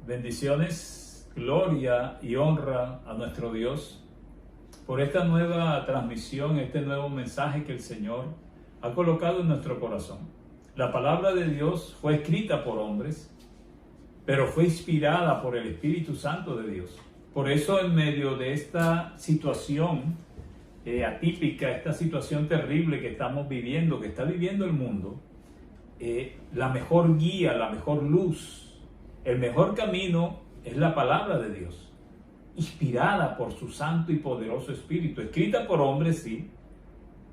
Bendiciones, gloria y honra a nuestro Dios por esta nueva transmisión, este nuevo mensaje que el Señor ha colocado en nuestro corazón. La palabra de Dios fue escrita por hombres, pero fue inspirada por el Espíritu Santo de Dios. Por eso, en medio de esta situación atípica, esta situación terrible que estamos viviendo, que está viviendo el mundo, la mejor guía, la mejor luz, el mejor camino es la palabra de Dios, inspirada por su santo y poderoso Espíritu, escrita por hombres, sí.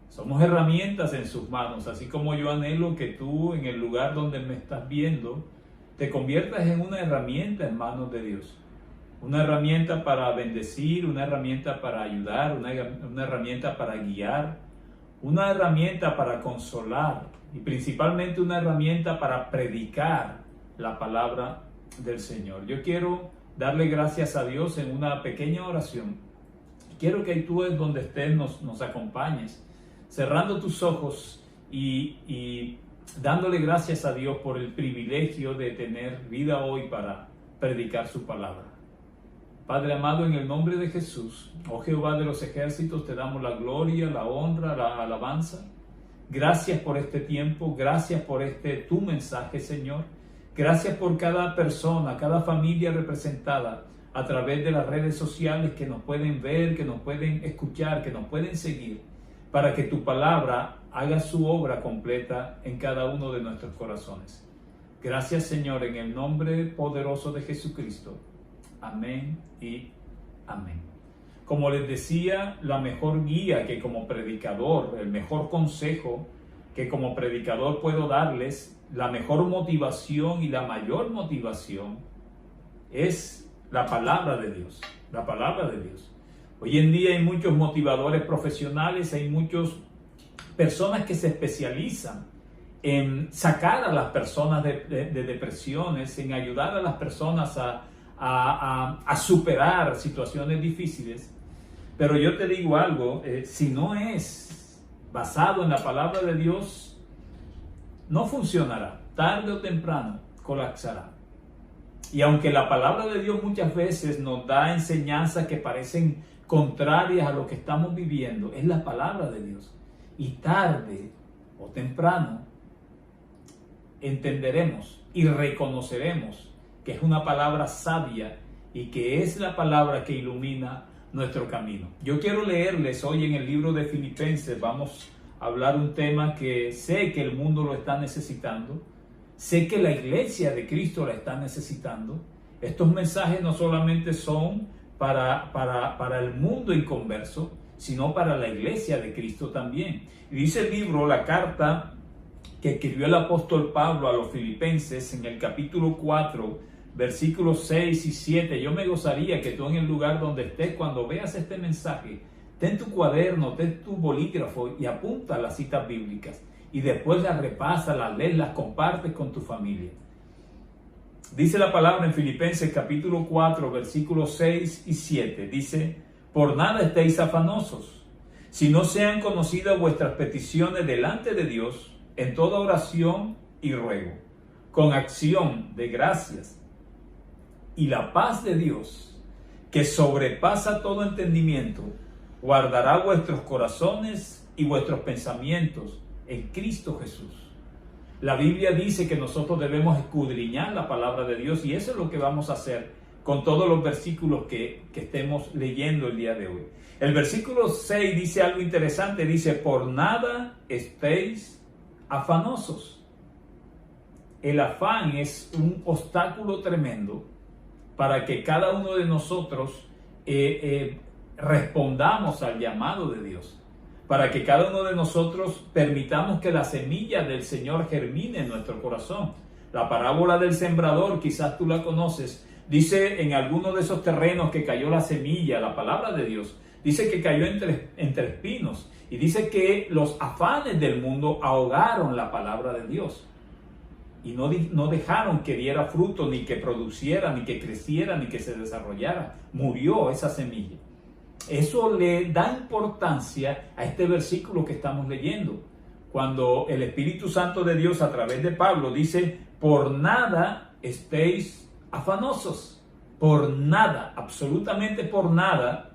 Somos herramientas en sus manos, así como yo anhelo que tú, en el lugar donde me estás viendo, te conviertas en una herramienta en manos de Dios. Una herramienta para bendecir, una herramienta para ayudar, una herramienta para guiar, una herramienta para consolar y principalmente una herramienta para predicar la palabra del Señor. Yo quiero darle gracias a Dios en una pequeña oración. Quiero que tú, donde estés, nos acompañes, cerrando tus ojos y dándole gracias a Dios por el privilegio de tener vida hoy para predicar su palabra. Padre amado, en el nombre de Jesús, oh Jehová de los ejércitos, te damos la gloria, la honra, la alabanza. Gracias por este tiempo, gracias por tu mensaje, Señor. Gracias por cada persona, cada familia representada a través de las redes sociales que nos pueden ver, que nos pueden escuchar, que nos pueden seguir, para que tu palabra haga su obra completa en cada uno de nuestros corazones. Gracias, Señor, en el nombre poderoso de Jesucristo. Amén y amén. Como les decía, la mejor guía que como predicador, el mejor consejo que como predicador puedo darles, la mejor motivación y la mayor motivación es la palabra de Dios, la palabra de Dios. Hoy en día hay muchos motivadores profesionales, hay muchas personas que se especializan en sacar a las personas de depresiones, en ayudar a las personas a superar situaciones difíciles. Pero yo te digo algo, si no es basado en la palabra de Dios, no funcionará, tarde o temprano colapsará. Y aunque la palabra de Dios muchas veces nos da enseñanzas que parecen contrarias a lo que estamos viviendo, es la palabra de Dios. Y tarde o temprano entenderemos y reconoceremos que es una palabra sabia y que es la palabra que ilumina nuestro camino. Yo quiero leerles hoy en el libro de Filipenses, vamos a hablar un tema que sé que el mundo lo está necesitando, sé que la iglesia de Cristo la está necesitando. Estos mensajes no solamente son para el mundo inconverso, sino para la iglesia de Cristo también. Y dice el libro, la carta que escribió el apóstol Pablo a los Filipenses en el capítulo 4, versículos 6 y 7. Yo me gozaría que tú, en el lugar donde estés, cuando veas este mensaje, ten tu cuaderno, ten tu bolígrafo y apunta las citas bíblicas. Y después las repasas, las lees, las compartes con tu familia. Dice la palabra en Filipenses capítulo 4, versículos 6 y 7. Dice, por nada estéis afanosos, si no sean conocidas vuestras peticiones delante de Dios, en toda oración y ruego, con acción de gracias. Y la paz de Dios, que sobrepasa todo entendimiento, guardará vuestros corazones y vuestros pensamientos en Cristo Jesús. La Biblia dice que nosotros debemos escudriñar la palabra de Dios y eso es lo que vamos a hacer con todos los versículos que estemos leyendo el día de hoy. El versículo 6 dice algo interesante, dice, por nada estéis afanosos. El afán es un obstáculo tremendo para que cada uno de nosotros respondamos al llamado de Dios, para que cada uno de nosotros permitamos que la semilla del Señor germine en nuestro corazón. La parábola del sembrador, quizás tú la conoces, dice en alguno de esos terrenos que cayó la semilla, la palabra de Dios, dice que cayó entre espinos y dice que los afanes del mundo ahogaron la palabra de Dios y no dejaron que diera fruto, ni que produciera, ni que creciera, ni que se desarrollara. Murió esa semilla. Eso le da importancia a este versículo que estamos leyendo, cuando el Espíritu Santo de Dios a través de Pablo dice, por nada estéis afanosos por nada, absolutamente por nada.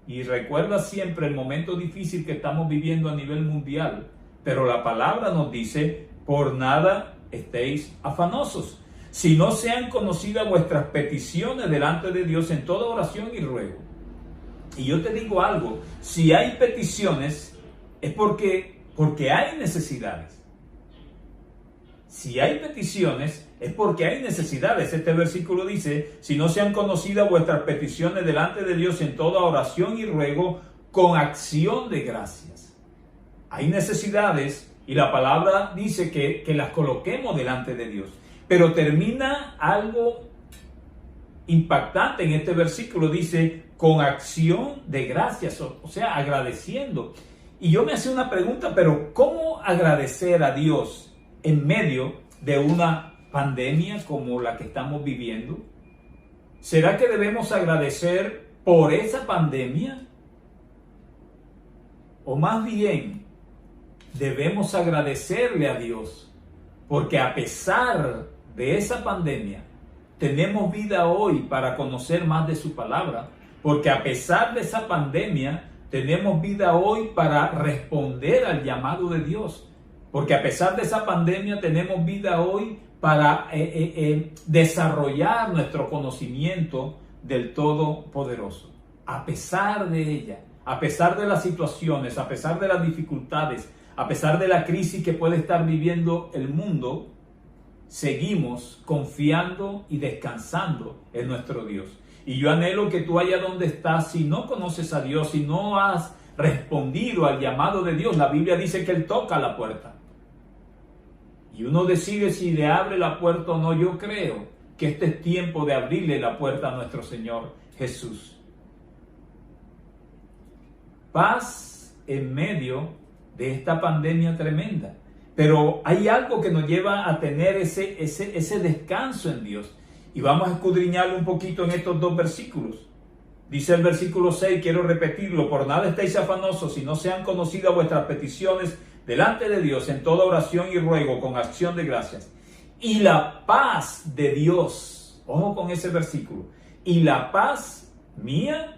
Y recuerda siempre el momento difícil que estamos viviendo a nivel mundial. Pero la palabra nos dice, por nada estéis afanosos, si no sean conocidas vuestras peticiones delante de Dios en toda oración y ruego. Y yo te digo algo, si hay peticiones es porque hay necesidades. Si hay peticiones es porque hay necesidades. Este versículo dice, si no sean conocidas vuestras peticiones delante de Dios en toda oración y ruego con acción de gracias. Hay necesidades y la palabra dice que las coloquemos delante de Dios. Pero termina algo impactante en este versículo, dice con acción de gracias, o sea, agradeciendo. Y yo me hacía una pregunta, pero ¿cómo agradecer a Dios en medio de una pandemia como la que estamos viviendo? ¿Será que debemos agradecer por esa pandemia? O más bien, debemos agradecerle a Dios, porque a pesar de esa pandemia, tenemos vida hoy para conocer más de su palabra, porque a pesar de esa pandemia, tenemos vida hoy para responder al llamado de Dios. Porque a pesar de esa pandemia tenemos vida hoy para desarrollar nuestro conocimiento del Todopoderoso. A pesar de ella, a pesar de las situaciones, a pesar de las dificultades, a pesar de la crisis que puede estar viviendo el mundo, seguimos confiando y descansando en nuestro Dios. Y yo anhelo que tú allá donde estás, si no conoces a Dios, si no has respondido al llamado de Dios, la Biblia dice que Él toca la puerta. Y uno decide si le abre la puerta o no. Yo creo que este es tiempo de abrirle la puerta a nuestro Señor Jesús. Paz en medio de esta pandemia tremenda. Pero hay algo que nos lleva a tener ese descanso en Dios. Y vamos a escudriñarlo un poquito en estos dos versículos. Dice el versículo 6, quiero repetirlo, por nada estéis afanosos, si no sean conocidas vuestras peticiones delante de Dios en toda oración y ruego con acción de gracias. Y la paz de Dios, ojo con ese versículo, y la paz mía,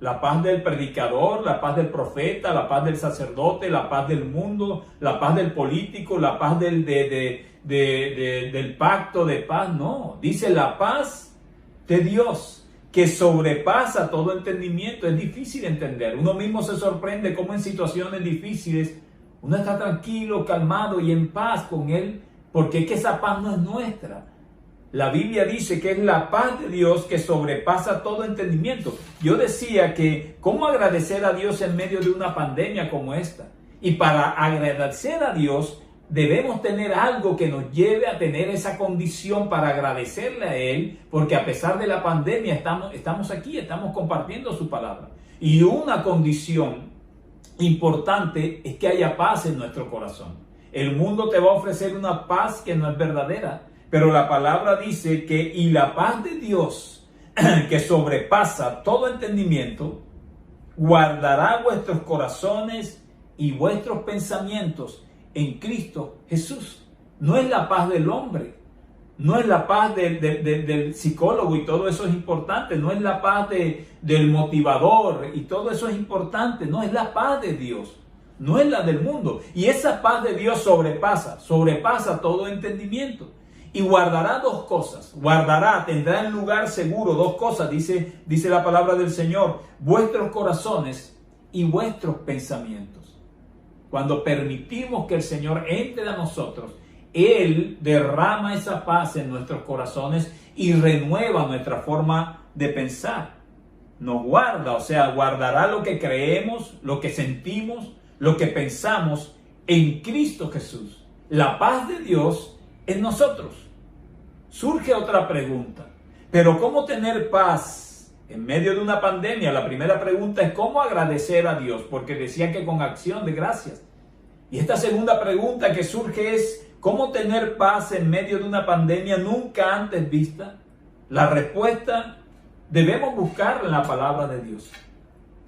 la paz del predicador, la paz del profeta, la paz del sacerdote, la paz del mundo, la paz del político, la paz del pacto de paz, no, dice la paz de Dios, que sobrepasa todo entendimiento. Es difícil entender. Uno mismo se sorprende cómo en situaciones difíciles uno está tranquilo, calmado y en paz con Él, porque es que esa paz no es nuestra. La Biblia dice que es la paz de Dios que sobrepasa todo entendimiento. Yo decía que cómo agradecer a Dios en medio de una pandemia como esta. Y para agradecer a Dios debemos tener algo que nos lleve a tener esa condición para agradecerle a Él, porque a pesar de la pandemia estamos aquí, estamos compartiendo su palabra. Y una condición importante es que haya paz en nuestro corazón. El mundo te va a ofrecer una paz que no es verdadera, pero la palabra dice que y la paz de Dios, que sobrepasa todo entendimiento, guardará vuestros corazones y vuestros pensamientos en Cristo Jesús. No es la paz del hombre, no es la paz del psicólogo y todo eso es importante, no es la paz del motivador y todo eso es importante, no es la paz de Dios, no es la del mundo. Y esa paz de Dios sobrepasa todo entendimiento. Y guardará dos cosas, tendrá en lugar seguro dos cosas, dice la palabra del Señor, vuestros corazones y vuestros pensamientos. Cuando permitimos que el Señor entre a nosotros, Él derrama esa paz en nuestros corazones y renueva nuestra forma de pensar. Nos guarda, o sea, guardará lo que creemos, lo que sentimos, lo que pensamos en Cristo Jesús. La paz de Dios en nosotros. Surge otra pregunta. ¿Pero cómo tener paz en medio de una pandemia? La primera pregunta es ¿cómo agradecer a Dios? Porque decía que con acción de gracias. Y esta segunda pregunta que surge es ¿cómo tener paz en medio de una pandemia nunca antes vista? La respuesta debemos buscarla en la palabra de Dios.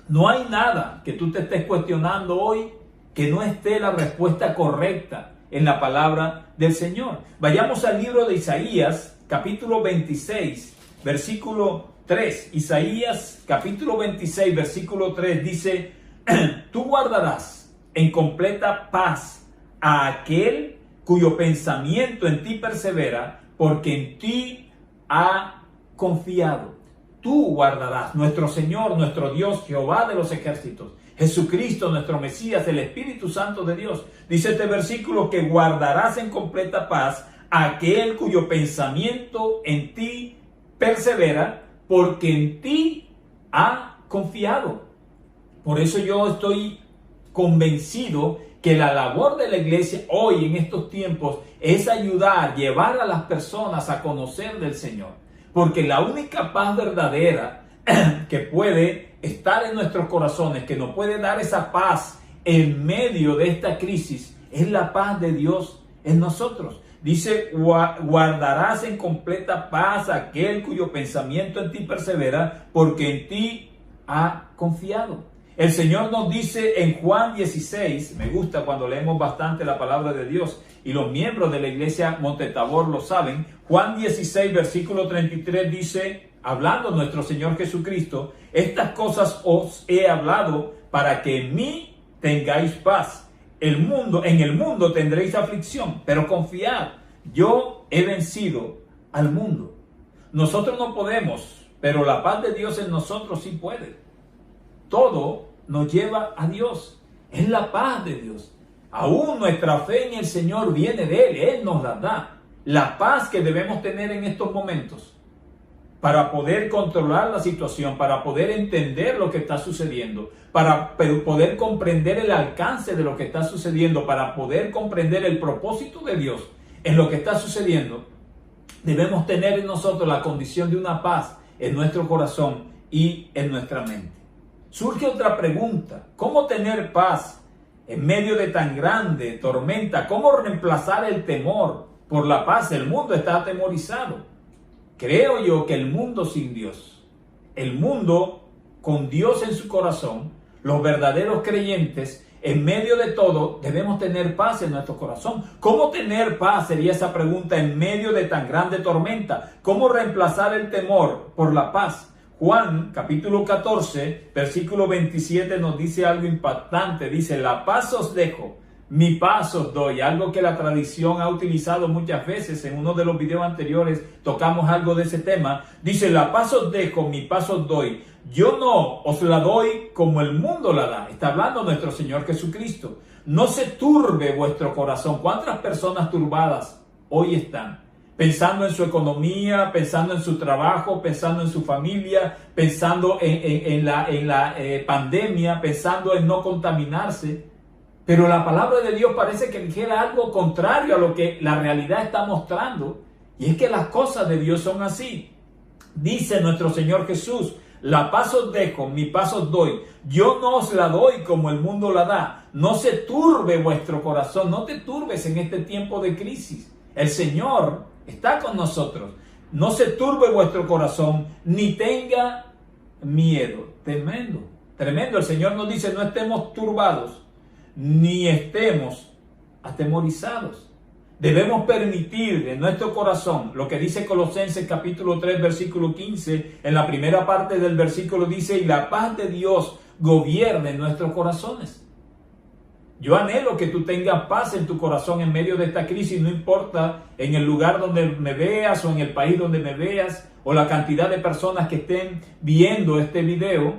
No hay nada que tú te estés cuestionando hoy que no esté la respuesta correcta en la palabra del Señor. Vayamos al libro de Isaías, capítulo 26, versículo 3. Isaías capítulo 26, versículo 3 dice: tú guardarás en completa paz a aquel cuyo pensamiento en ti persevera, porque en ti ha confiado. Tú guardarás, nuestro Señor, nuestro Dios, Jehová de los ejércitos, Jesucristo, nuestro Mesías, el Espíritu Santo de Dios. Dice este versículo que guardarás en completa paz a aquel cuyo pensamiento en ti persevera, porque en ti ha confiado. Por eso yo estoy convencido que la labor de la iglesia hoy en estos tiempos es ayudar, llevar a las personas a conocer del Señor. Porque la única paz verdadera que puede estar en nuestros corazones, que nos puede dar esa paz en medio de esta crisis, es la paz de Dios en nosotros. Dice: guardarás en completa paz a aquel cuyo pensamiento en ti persevera, porque en ti ha confiado. El Señor nos dice en Juan 16, me gusta cuando leemos bastante la palabra de Dios, y los miembros de la iglesia Monte Tabor lo saben. Juan 16, versículo 33 dice, hablando nuestro Señor Jesucristo: estas cosas os he hablado para que en mí tengáis paz. En el mundo tendréis aflicción, pero confiad, yo he vencido al mundo. Nosotros no podemos, pero la paz de Dios en nosotros sí puede. Todo nos lleva a Dios. Es la paz de Dios. Aún nuestra fe en el Señor viene de Él. Él nos la da. La paz que debemos tener en estos momentos para poder controlar la situación, para poder entender lo que está sucediendo, para poder comprender el alcance de lo que está sucediendo, para poder comprender el propósito de Dios en lo que está sucediendo. Debemos tener en nosotros la condición de una paz en nuestro corazón y en nuestra mente. Surge otra pregunta: ¿cómo tener paz en medio de tan grande tormenta? ¿Cómo reemplazar el temor por la paz? El mundo está atemorizado. Creo yo que el mundo sin Dios, el mundo con Dios en su corazón, los verdaderos creyentes, en medio de todo, debemos tener paz en nuestro corazón. ¿Cómo tener paz? Sería esa pregunta en medio de tan grande tormenta. ¿Cómo reemplazar el temor por la paz? Juan capítulo 14, versículo 27 nos dice algo impactante. Dice: la paz os dejo, mi paz os doy. Algo que la tradición ha utilizado muchas veces. En uno de los videos anteriores tocamos algo de ese tema. Dice: la paz os dejo, mi paz os doy. Yo no os la doy como el mundo la da. Está hablando nuestro Señor Jesucristo. No se turbe vuestro corazón. ¿Cuántas personas turbadas hoy están? Pensando en su economía, pensando en su trabajo, pensando en su familia, pensando en la pandemia, pensando en no contaminarse. Pero la palabra de Dios parece que dijera algo contrario a lo que la realidad está mostrando. Y es que las cosas de Dios son así. Dice nuestro Señor Jesús: la paz os dejo, mi paz os doy. Yo no os la doy como el mundo la da. No se turbe vuestro corazón. No te turbes en este tiempo de crisis. El Señor está con nosotros. No se turbe vuestro corazón, ni tenga miedo. Tremendo, tremendo. El Señor nos dice: no estemos turbados, ni estemos atemorizados. Debemos permitir en nuestro corazón lo que dice Colosenses capítulo 3, versículo 15. En la primera parte del versículo dice: y la paz de Dios gobierne en nuestros corazones. Yo anhelo que tú tengas paz en tu corazón en medio de esta crisis, no importa en el lugar donde me veas o en el país donde me veas o la cantidad de personas que estén viendo este video.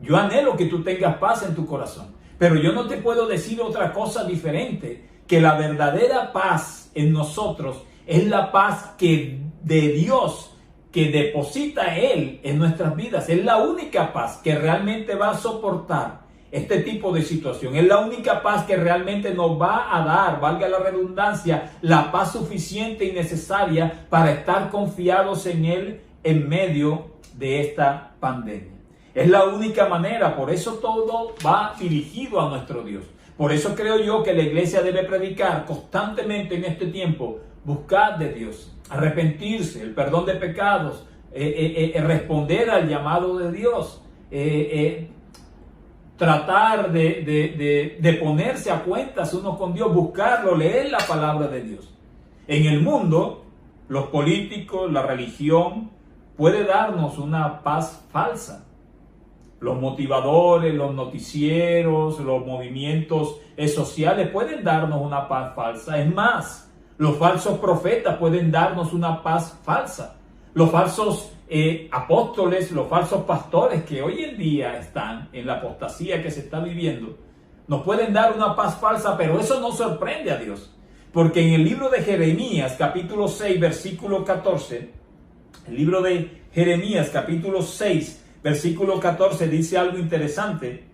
Yo anhelo que tú tengas paz en tu corazón, pero yo no te puedo decir otra cosa diferente, que la verdadera paz en nosotros es la paz que de Dios, que deposita Él en nuestras vidas. Es la única paz que realmente va a soportar este tipo de situación. Es la única paz que realmente nos va a dar, valga la redundancia, la paz suficiente y necesaria para estar confiados en Él en medio de esta pandemia. Es la única manera. Por eso todo va dirigido a nuestro Dios. Por eso creo yo que la iglesia debe predicar constantemente en este tiempo: buscar de Dios, arrepentirse, el perdón de pecados, responder al llamado de Dios, tratar de ponerse a cuentas uno con Dios, buscarlo, leer la palabra de Dios. En el mundo los políticos, la religión, puede darnos una paz falsa. Los motivadores, los noticieros, los movimientos sociales pueden darnos una paz falsa. Es más, los falsos profetas pueden darnos una paz falsa. Los falsos apóstoles, los falsos pastores que hoy en día están en la apostasía que se está viviendo, nos pueden dar una paz falsa, pero eso no sorprende a Dios. Porque en el libro de Jeremías, capítulo 6, versículo 14, el libro de Jeremías, capítulo 6, versículo 14, dice algo interesante.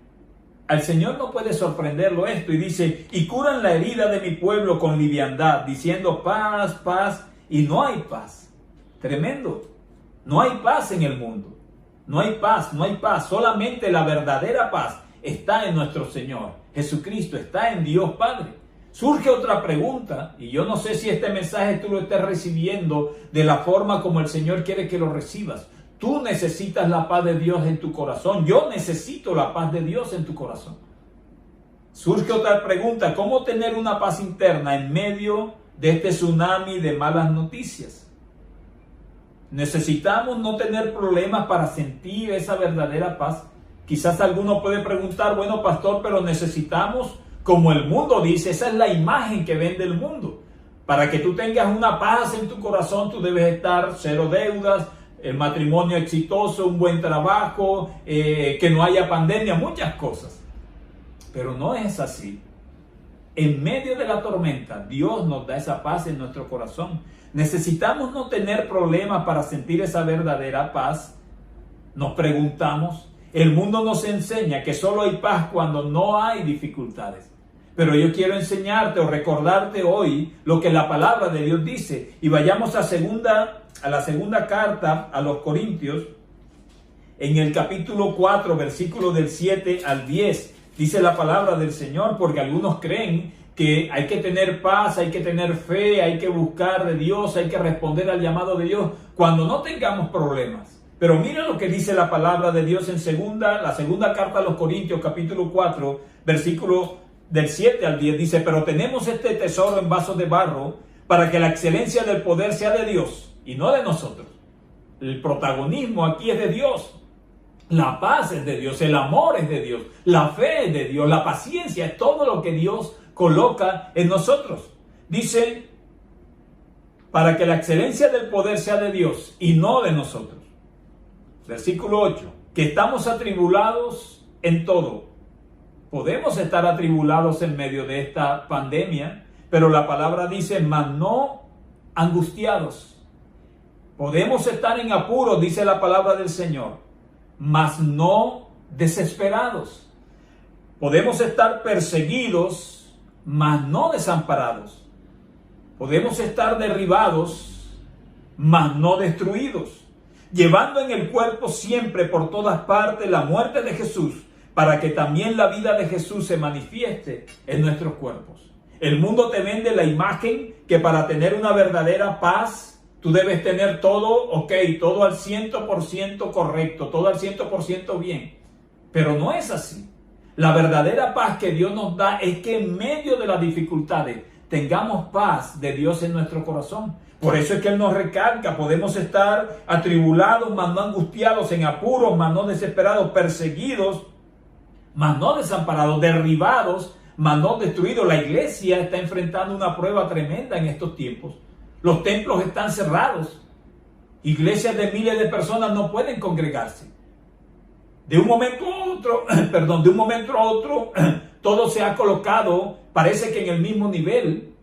Al Señor no puede sorprenderlo esto, y dice: y curan la herida de mi pueblo con liviandad, diciendo paz, paz, y no hay paz. Tremendo. No hay paz en el mundo. No hay paz, no hay paz. Solamente la verdadera paz está en nuestro Señor Jesucristo, está en Dios Padre. Surge otra pregunta, y yo no sé si este mensaje tú lo estés recibiendo de la forma como el Señor quiere que lo recibas. Tú necesitas la paz de Dios en tu corazón. Yo necesito la paz de Dios en tu corazón. Surge otra pregunta: ¿cómo tener una paz interna en medio de este tsunami de malas noticias? Necesitamos no tener problemas para sentir esa verdadera paz. Quizás alguno puede preguntar: bueno, pastor, pero necesitamos, como el mundo dice, esa es la imagen que vende el mundo. Para que tú tengas una paz en tu corazón, tú debes estar cero deudas, el matrimonio exitoso, un buen trabajo, que no haya pandemia, muchas cosas. Pero no es así. En medio de la tormenta, Dios nos da esa paz en nuestro corazón. Necesitamos no tener problemas para sentir esa verdadera paz. Nos preguntamos, el mundo nos enseña que solo hay paz cuando no hay dificultades. Pero yo quiero enseñarte o recordarte hoy lo que la palabra de Dios dice. Y vayamos a la segunda carta a los Corintios, en el capítulo 4, versículo del 7 al 10. Dice la palabra del Señor, porque algunos creen que hay que tener paz, hay que tener fe, hay que buscar de Dios, hay que responder al llamado de Dios cuando no tengamos problemas. Pero mira lo que dice la palabra de Dios en la segunda carta a los Corintios, capítulo 4, versículo del 7 al 10. Dice: pero tenemos este tesoro en vasos de barro, para que la excelencia del poder sea de Dios y no de nosotros. El protagonismo aquí es de Dios. La paz es de Dios, el amor es de Dios, la fe es de Dios, la paciencia es todo lo que Dios coloca en nosotros. Dice: para que la excelencia del poder sea de Dios y no de nosotros. Versículo 8, que estamos atribulados en todo. Podemos estar atribulados en medio de esta pandemia, pero la palabra dice: mas no angustiados. Podemos estar en apuros, dice la palabra del Señor, mas no desesperados. Podemos estar perseguidos, mas no desamparados. Podemos estar derribados, mas no destruidos. Llevando en el cuerpo siempre por todas partes la muerte de Jesús, para que también la vida de Jesús se manifieste en nuestros cuerpos. El mundo te vende la imagen que para tener una verdadera paz, tú debes tener todo, todo al 100% correcto, todo al 100% bien. Pero no es así. La verdadera paz que Dios nos da es que en medio de las dificultades tengamos paz de Dios en nuestro corazón. Por eso es que Él nos recalca: podemos estar atribulados, mas no angustiados, en apuros, mas no desesperados, perseguidos, mas no desamparados, derribados, mas no destruidos. La iglesia está enfrentando una prueba tremenda en estos tiempos. Los templos están cerrados. Iglesias de miles de personas no pueden congregarse. De un momento a otro, todo se ha colocado, parece que en el mismo nivel.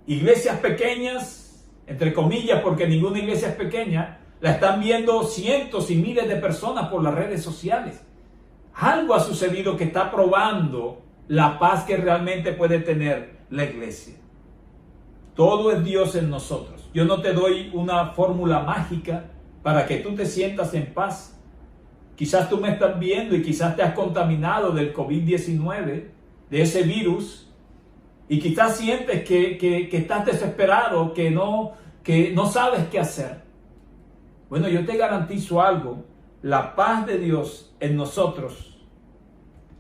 Iglesias pequeñas, entre comillas, porque ninguna iglesia es pequeña, la están viendo cientos y miles de personas por las redes sociales. Algo ha sucedido que está probando la paz que realmente puede tener la iglesia. Todo es Dios en nosotros. Yo no te doy una fórmula mágica para que tú te sientas en paz. Quizás tú me estás viendo y quizás te has contaminado del COVID-19, de ese virus, y quizás sientes que estás desesperado, que no sabes qué hacer. Bueno, yo te garantizo algo: la paz de Dios en nosotros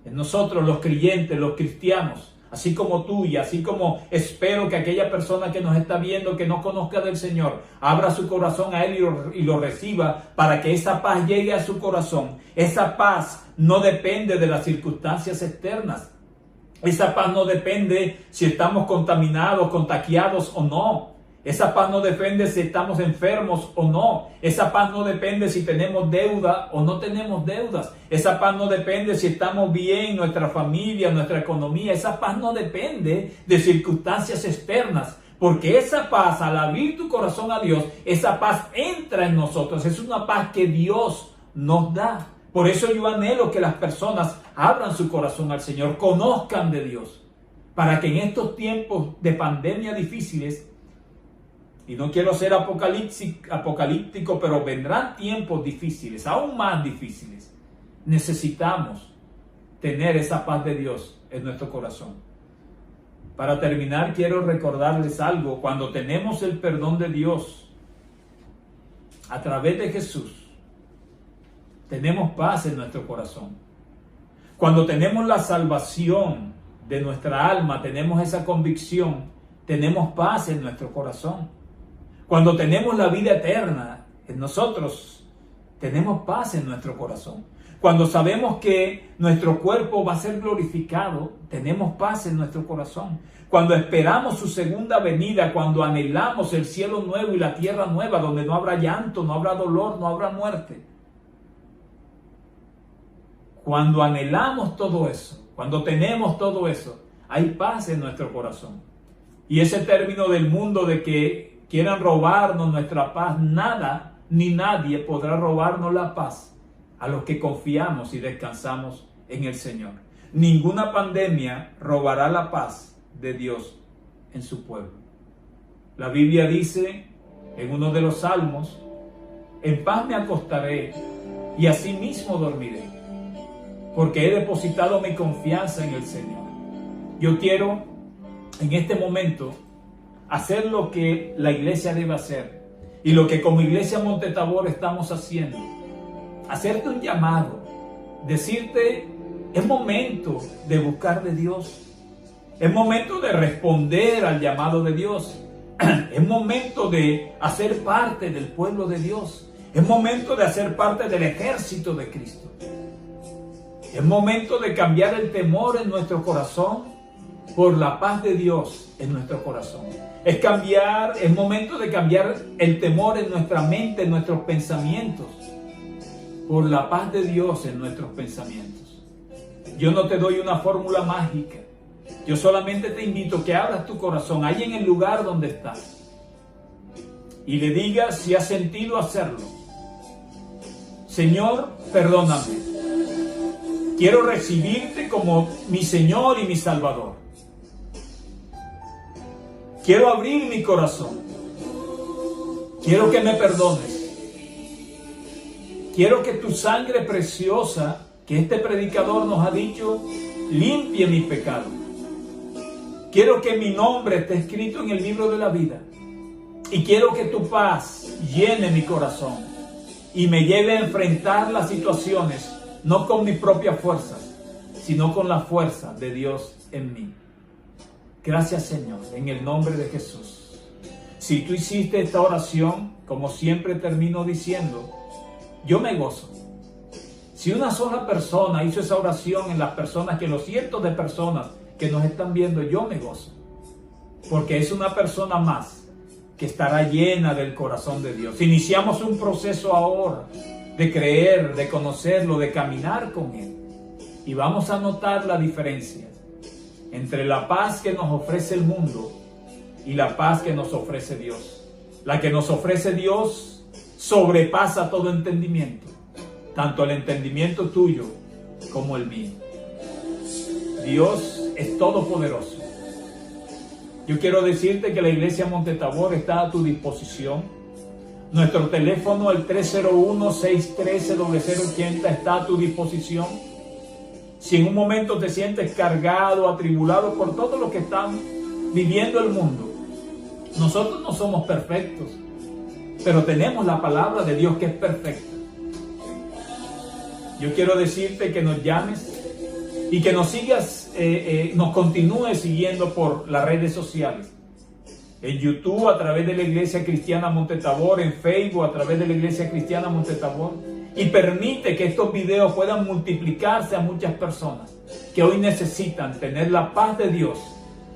los creyentes, los cristianos, así como tú y así como espero que aquella persona que nos está viendo que no conozca del Señor, abra su corazón a Él y lo reciba para que esa paz llegue a su corazón. Esa paz no depende de las circunstancias externas. Esa paz no depende si estamos contaminados, contagiados o no. Esa paz no depende si estamos enfermos o no. Esa paz no depende si tenemos deuda o no tenemos deudas. Esa paz no depende si estamos bien, nuestra familia, nuestra economía. Esa paz no depende de circunstancias externas. Porque esa paz, al abrir tu corazón a Dios, esa paz entra en nosotros. Es una paz que Dios nos da. Por eso yo anhelo que las personas abran su corazón al Señor, conozcan de Dios, para que en estos tiempos de pandemia difíciles, y no quiero ser apocalíptico, pero vendrán tiempos difíciles, aún más difíciles. Necesitamos tener esa paz de Dios en nuestro corazón. Para terminar, quiero recordarles algo. Cuando tenemos el perdón de Dios a través de Jesús, tenemos paz en nuestro corazón. Cuando tenemos la salvación de nuestra alma, tenemos esa convicción, tenemos paz en nuestro corazón. Cuando tenemos la vida eterna en nosotros, tenemos paz en nuestro corazón. Cuando sabemos que nuestro cuerpo va a ser glorificado, tenemos paz en nuestro corazón. Cuando esperamos su segunda venida, cuando anhelamos el cielo nuevo y la tierra nueva, donde no habrá llanto, no habrá dolor, no habrá muerte. Cuando anhelamos todo eso, cuando tenemos todo eso, hay paz en nuestro corazón. Y ese término del mundo de que quieran robarnos nuestra paz, nada ni nadie podrá robarnos la paz a los que confiamos y descansamos en el Señor. Ninguna pandemia robará la paz de Dios en su pueblo. La Biblia dice en uno de los salmos: en paz me acostaré y asimismo dormiré, porque he depositado mi confianza en el Señor. Yo quiero en este momento hacer lo que la iglesia debe hacer y lo que como Iglesia Monte Tabor estamos haciendo. Hacerte un llamado, decirte: es momento de buscar de Dios, es momento de responder al llamado de Dios, es momento de hacer parte del pueblo de Dios, es momento de hacer parte del ejército de Cristo. Es momento de cambiar el temor en nuestro corazón por la paz de Dios en nuestro corazón. Es momento de cambiar el temor en nuestra mente, en nuestros pensamientos, por la paz de Dios en nuestros pensamientos. Yo no te doy una fórmula mágica. Yo solamente te invito a que abras tu corazón ahí en el lugar donde estás y le digas si has sentido hacerlo: Señor, perdóname. Quiero recibirte como mi Señor y mi Salvador. Quiero abrir mi corazón. Quiero que me perdones. Quiero que tu sangre preciosa, que este predicador nos ha dicho, limpie mi pecado. Quiero que mi nombre esté escrito en el libro de la vida. Y quiero que tu paz llene mi corazón y me lleve a enfrentar las situaciones, no con mis propias fuerzas, sino con la fuerza de Dios en mí. Gracias, Señor, en el nombre de Jesús. Si tú hiciste esta oración, como siempre termino diciendo, yo me gozo. Si una sola persona hizo esa oración en las personas, que los cientos de personas que nos están viendo, yo me gozo. Porque es una persona más que estará llena del corazón de Dios. Iniciamos un proceso ahora de creer, de conocerlo, de caminar con Él. Y vamos a notar la diferencia entre la paz que nos ofrece el mundo y la paz que nos ofrece Dios. La que nos ofrece Dios sobrepasa todo entendimiento, tanto el entendimiento tuyo como el mío. Dios es todopoderoso. Yo quiero decirte que la Iglesia Monte Tabor está a tu disposición. Nuestro teléfono, el 301-613-0080, está a tu disposición. Si en un momento te sientes cargado, atribulado por todo lo que están viviendo el mundo, nosotros no somos perfectos, pero tenemos la palabra de Dios que es perfecta. Yo quiero decirte que nos llames y que nos sigas nos continúe siguiendo por las redes sociales. En YouTube a través de la Iglesia Cristiana Monte Tabor, en Facebook a través de la Iglesia Cristiana Monte Tabor, y permite que estos videos puedan multiplicarse a muchas personas que hoy necesitan tener la paz de Dios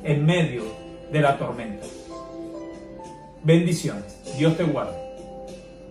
en medio de la tormenta. Bendiciones. Dios te guarde.